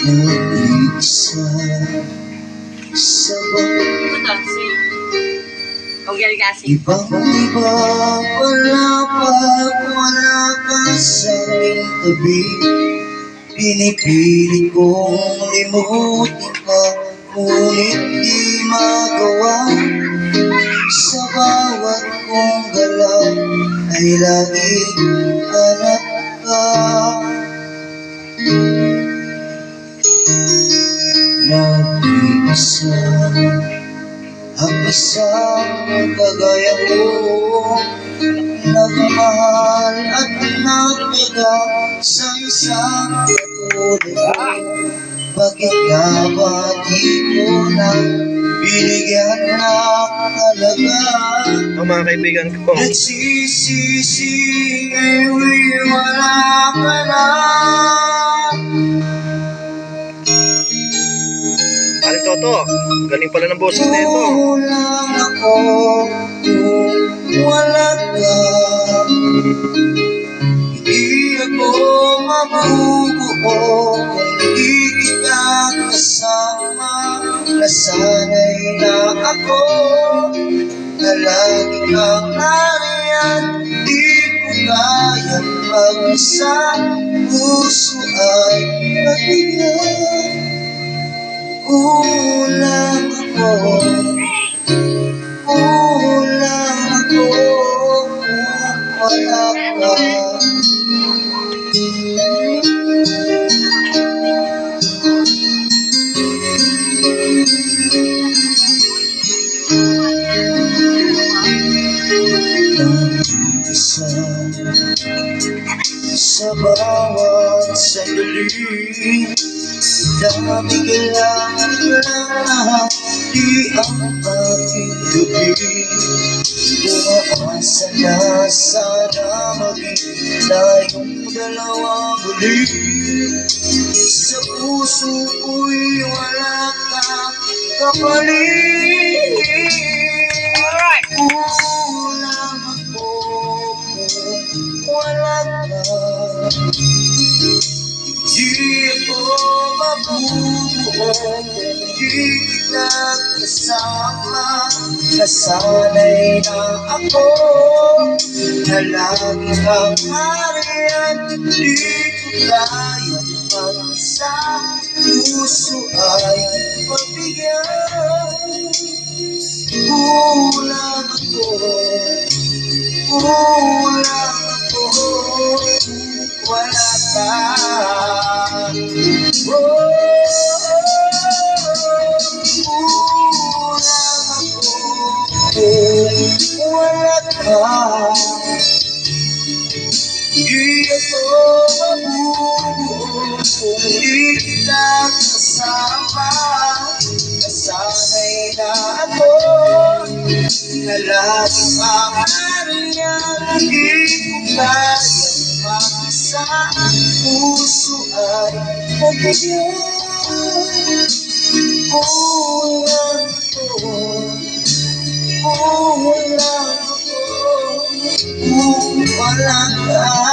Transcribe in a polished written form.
Nag-iisa sa ibang-iba wala pag wala ka sa aking tabi. Pinipilit kong limutin ka, ngunit di magawa. Sa bawat kong galaw ay laging hanap ka. Nag-iisa ang isang kagaya ko, nagmahal at nagtaga sa isang katulad ko. Bakit nga ba di ko na binigyan ng halaga? Mga kaibigan ko, Nagsisisi ngayon wala ka na. Aling Toto, galing pala ng boses na ito. Kulang ako kung wala ka. Hindi ako mabubuo kung di kita kasama. Nasanay na ako na lagi kang nariyan. Di ko kayang mag-isa, puso ay mabigat. Kulang ako kung wala ka. Nag-iisa sa bawat sandali, dami kailangan lang lahat, di ang aking gabi. Umaasa na sana maging tayong dalawa muli. Sa puso ko'y wala kang kapalit. Kulang ako kung wala ka. Di ako mabubuo kung di kita kasama. Nasanay na ako na lagi kang nariyan. Di ko kayang mag-isa, puso ay mabigat. Kulang ako kung wala ka. Kulang ako kung wala ka. Di ako mabubuo kung di kita kasama. Nasanay na ako na lagi kang nariyan. Di ko kayang mag-isa, puso ay mabigat. Kulang ako kung wala ka.